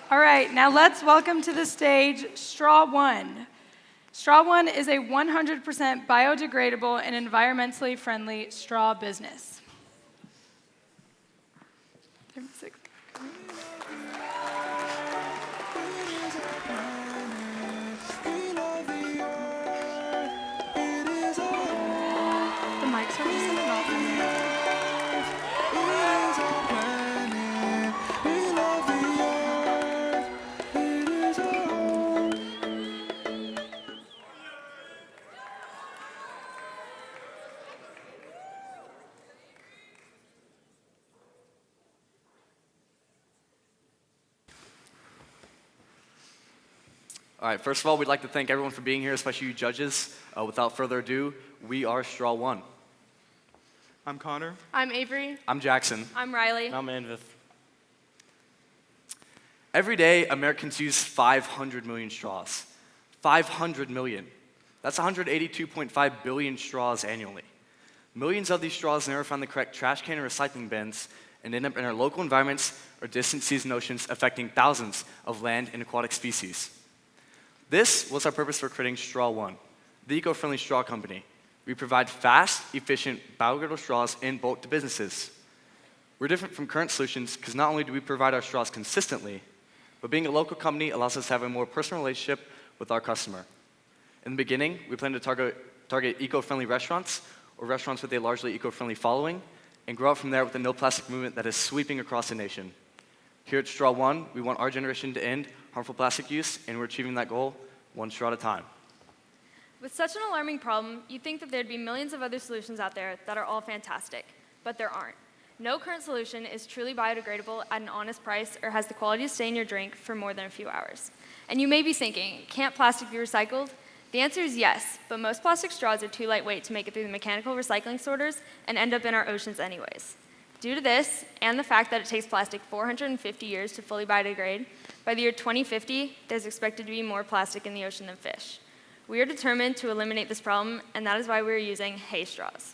All right, now let's welcome to the stage StrawOne. StrawOne is a 100% biodegradable and environmentally friendly straw business. The mics are just not coming. All right, first of all, we'd like to thank everyone for being here, especially you judges. Without further ado, we are StrawOne. I'm Connor. I'm Avery. I'm Jackson. I'm Riley. I'm Anvith. Every day, Americans use 500 million straws. 500 million. That's 182.5 billion straws annually. Millions of these straws never find the correct trash can or recycling bins and end up in our local environments or distant seas and oceans, affecting thousands of land and aquatic species. This was our purpose for creating StrawOne, the eco-friendly straw company. We provide fast, efficient, biodegradable straws in bulk to businesses. We're different from current solutions because not only do we provide our straws consistently, but being a local company allows us to have a more personal relationship with our customer. In the beginning, we plan to target eco-friendly restaurants or restaurants with a largely eco-friendly following and grow out from there with the no plastic movement that is sweeping across the nation. Here at StrawOne, we want our generation to end harmful plastic use, and we're achieving that goal one straw at a time. With such an alarming problem, you'd think that there'd be millions of other solutions out there that are all fantastic, but there aren't. No current solution is truly biodegradable at an honest price or has the quality to stay in your drink for more than a few hours. And you may be thinking, can't plastic be recycled? The answer is yes, but most plastic straws are too lightweight to make it through the mechanical recycling sorters and end up in our oceans anyways. Due to this, and the fact that it takes plastic 450 years to fully biodegrade, by the year 2050, there's expected to be more plastic in the ocean than fish. We are determined to eliminate this problem, and that is why we are using hay straws.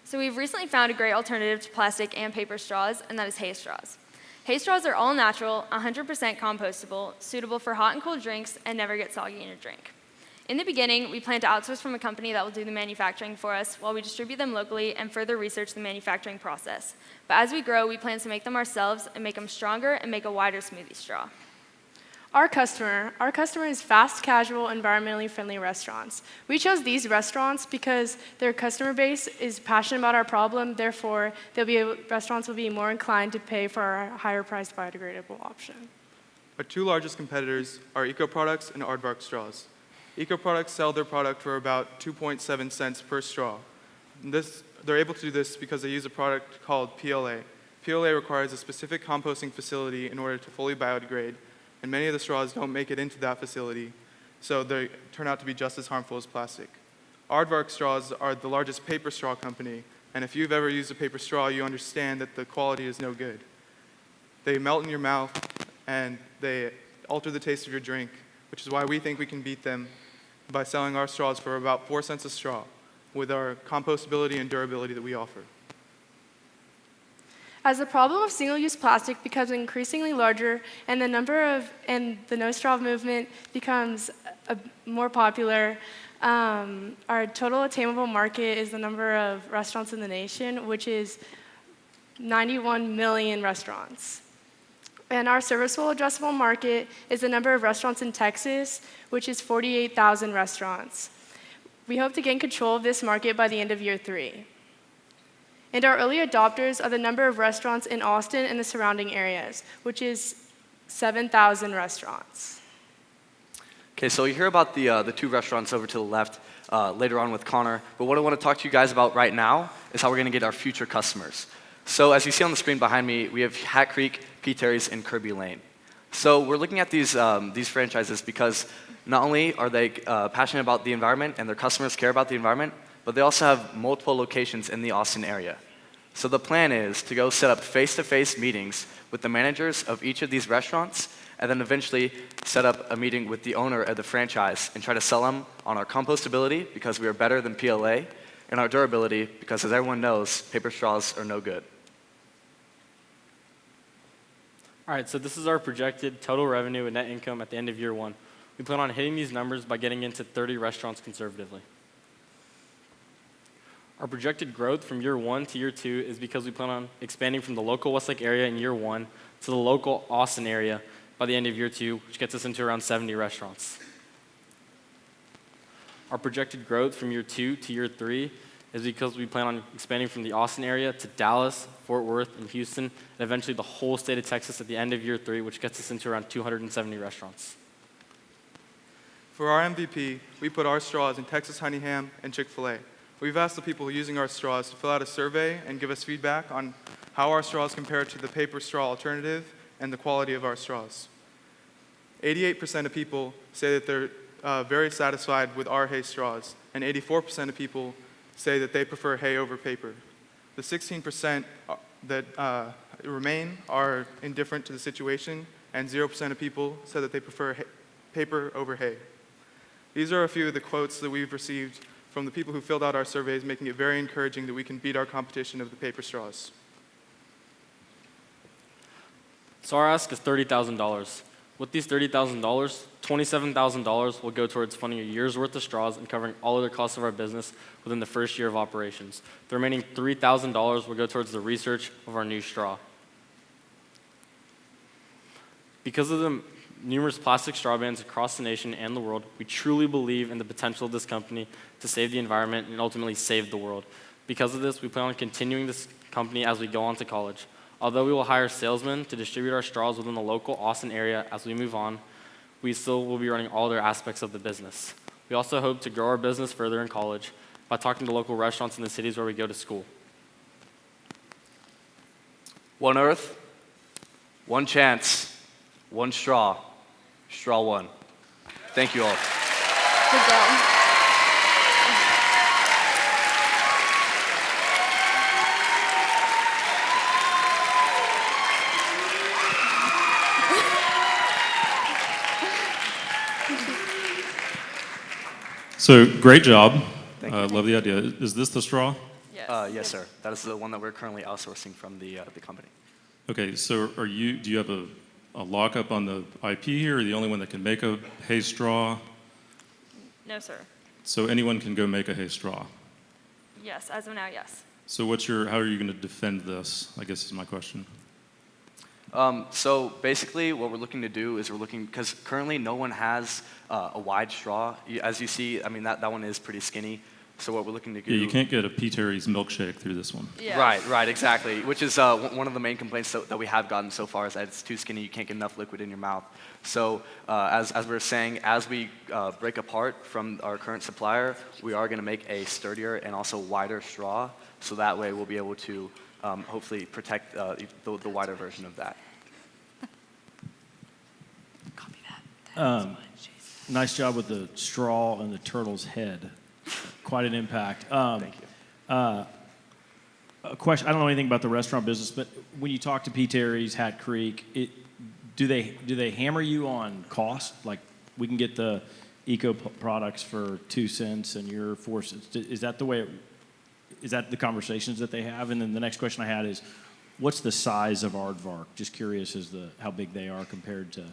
So we've recently found a great alternative to plastic and paper straws, and that is hay straws. Hay straws are all natural, 100% compostable, suitable for hot and cold drinks, and never get soggy in your drink. In the beginning, we plan to outsource from a company that will do the manufacturing for us while we distribute them locally and further research the manufacturing process. But as we grow, we plan to make them ourselves and make them stronger and make a wider smoothie straw. Our customer is fast, casual, environmentally friendly restaurants. We chose these restaurants because their customer base is passionate about our problem, therefore restaurants will be more inclined to pay for our higher priced biodegradable option. Our two largest competitors are Eco Products and Aardvark Straws. Eco Products sell their product for about 2.7 cents per straw. They're able to do this because they use a product called PLA. PLA requires a specific composting facility in order to fully biodegrade, and many of the straws don't make it into that facility, so they turn out to be just as harmful as plastic. Aardvark Straws are the largest paper straw company, and if you've ever used a paper straw, you understand that the quality is no good. They melt in your mouth, and they alter the taste of your drink, which is why we think we can beat them by selling our straws for about 4 cents a straw with our compostability and durability that we offer. As the problem of single-use plastic becomes increasingly larger and the no straw movement becomes more popular, our total attainable market is the number of restaurants in the nation, which is 91 million restaurants. And our serviceable addressable market is the number of restaurants in Texas, which is 48,000 restaurants. We hope to gain control of this market by the end of year 3. And our early adopters are the number of restaurants in Austin and the surrounding areas, which is 7,000 restaurants. Okay, so you hear about the two restaurants over to the left later on with Connor, but what I want to talk to you guys about right now is how we're going to get our future customers. So as you see on the screen behind me, we have Hat Creek, P. Terry's, and Kirby Lane. So we're looking at these franchises because not only are they passionate about the environment and their customers care about the environment, but they also have multiple locations in the Austin area. So the plan is to go set up face-to-face meetings with the managers of each of these restaurants and then eventually set up a meeting with the owner of the franchise and try to sell them on our compostability because we are better than PLA and our durability because, as everyone knows, paper straws are no good. All right, so this is our projected total revenue and net income at the end of year 1. We plan on hitting these numbers by getting into 30 restaurants conservatively. Our projected growth from year 1 to year 2 is because we plan on expanding from the local Westlake area in year 1 to the local Austin area by the end of year 2, which gets us into around 70 restaurants. Our projected growth from year 2 to year 3 is because we plan on expanding from the Austin area to Dallas, Fort Worth, and Houston, and eventually the whole state of Texas at the end of year 3, which gets us into around 270 restaurants. For our MVP, we put our straws in Texas Honey Ham and Chick-fil-A. We've asked the people using our straws to fill out a survey and give us feedback on how our straws compare to the paper straw alternative and the quality of our straws. 88% of people say that they're very satisfied with our hay straws, and 84% of people say that they prefer hay over paper. The 16% that remain are indifferent to the situation, and 0% of people said that they prefer paper over hay. These are a few of the quotes that we've received from the people who filled out our surveys, making it very encouraging that we can beat our competition of the paper straws. So our ask is $30,000. With these $30,000, $27,000 will go towards funding a year's worth of straws and covering all other costs of our business within the first year of operations. The remaining $3,000 will go towards the research of our new straw. Because of the numerous plastic straw bans across the nation and the world, we truly believe in the potential of this company to save the environment and ultimately save the world. Because of this, we plan on continuing this company as we go on to college. Although we will hire salesmen to distribute our straws within the local Austin area as we move on, we still will be running all other aspects of the business. We also hope to grow our business further in college by talking to local restaurants in the cities where we go to school. One Earth, one chance, one straw. StrawOne. Thank you all. Good job. So great job. Thank you. Love the idea. Is this the straw? Yes. Yes, sir. That is the one that we're currently outsourcing from the company. Okay, so do you have a lockup on the IP here? Are you the only one that can make a hay straw? No, sir. So anyone can go make a hay straw. Yes, as of now, yes. So how are you going to defend this, I guess is my question. So basically what we're looking to do is because currently no one has a wide straw. As you see, I mean, that one is pretty skinny. So what we're looking to do... Yeah, you can't get a P. Terry's milkshake through this one. Yeah. Right, exactly. Which is one of the main complaints that we have gotten so far is that it's too skinny, you can't get enough liquid in your mouth. So as we were saying, as we break apart from our current supplier, we are going to make a sturdier and also wider straw. So that way we'll be able to hopefully protect the wider version of that. Copy that. Nice job with the straw and the turtle's head. Quite an impact. Thank you. A question. I don't know anything about the restaurant business, but when you talk to P. Terry's, Hat Creek, do they hammer you on cost? Like we can get the eco products for 2 cents and you're 4 cents. Is that the way? Is that the conversations that they have? And then the next question I had is, what's the size of Aardvark? Just curious as to how big they are compared to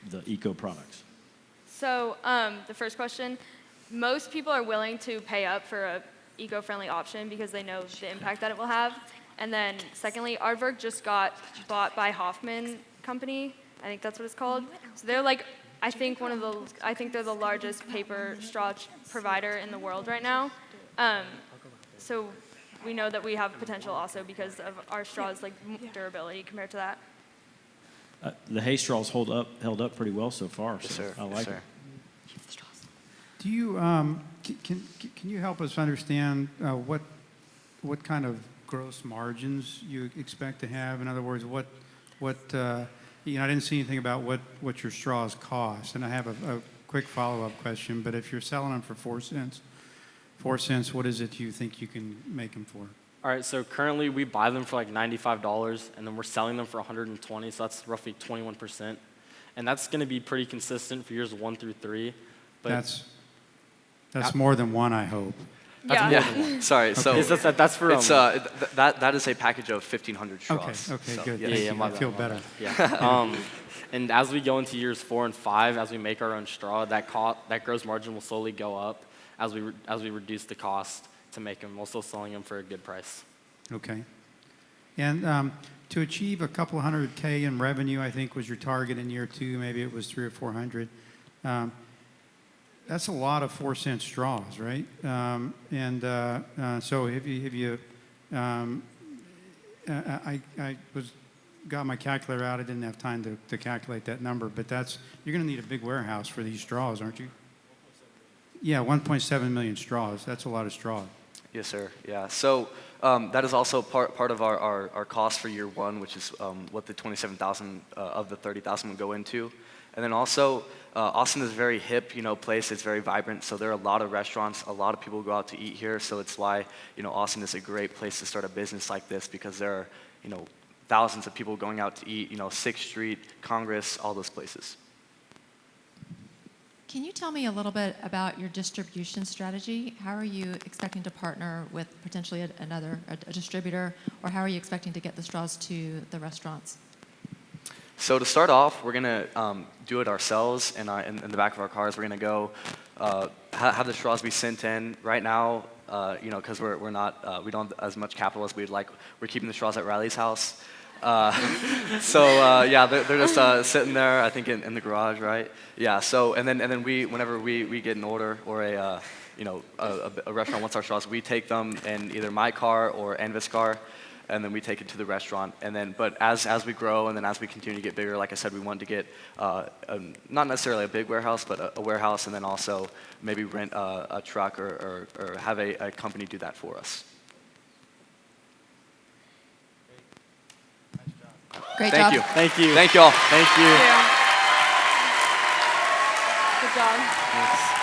the eco products. So the first question, most people are willing to pay up for a eco-friendly option because they know the impact that it will have. And then secondly, Aardvark just got bought by Hoffman Company. I think that's what it's called. So they're like, I think they're the largest paper straw provider in the world right now. So we know that we have potential also because of our straw's like durability compared to that. The hay straws held up pretty well so far. Yes, So sir. I like Yes, sir. it. Do you can you help us understand what kind of gross margins you expect to have? In other words, what I didn't see anything about what your straws cost. And I have a quick follow-up question. But if you're selling them for 4 cents, what is it you think you can make them for? All right, so currently we buy them for like $95, and then we're selling them for $120, so that's roughly 21%. And that's going to be pretty consistent for years 1 through 3. But That's more than one, I hope. Yeah. Yeah, sorry. So It's just that's for it's that is a package of 1,500 straws. Okay, So, good. yes. Thank Yeah, you. my I bad, feel my better. Yeah. And as we go into years 4 and 5, as we make our own straw, that gross margin will slowly go up as we reduce the cost to make them, while still selling them for a good price. Okay. And to achieve a couple hundred K in revenue, I think was your target in year 2. Maybe it was 300 or 400. That's a lot of 4-cent straws, right? So have you I got my calculator out. I didn't have time to calculate that number, but you're going to need a big warehouse for these straws, aren't you? Yeah, 1.7 million straws. That's a lot of straw. Yes, sir. Yeah. So that is also part of our cost for year 1, which is what the 27,000 of the 30,000 would go into. And then also, Austin is a very hip, place. It's very vibrant. So there are a lot of restaurants. A lot of people go out to eat here. So it's why, Austin is a great place to start a business like this, because there are, thousands of people going out to eat. 6th Street, Congress, all those places. Can you tell me a little bit about your distribution strategy? How are you expecting to partner with potentially a distributor, or how are you expecting to get the straws to the restaurants? So to start off, we're gonna do it ourselves in the back of our cars. We're gonna go have the straws be sent in right now. Because we're not we don't have as much capital as we'd like. We're keeping the straws at Riley's house. Yeah, they're just sitting there, I think, in the garage, right? Yeah. So and then whenever we get an order or a restaurant wants our straws, we take them in either my car or Anvis car, and then we take it to the restaurant. And then, but as we grow and then as we continue to get bigger, like I said, we want to get not necessarily a big warehouse, but a warehouse, and then also maybe rent a truck or have a company do that for us. Great Thank job. you. Thank you. Thank you all. Thank you. Good job. Yes.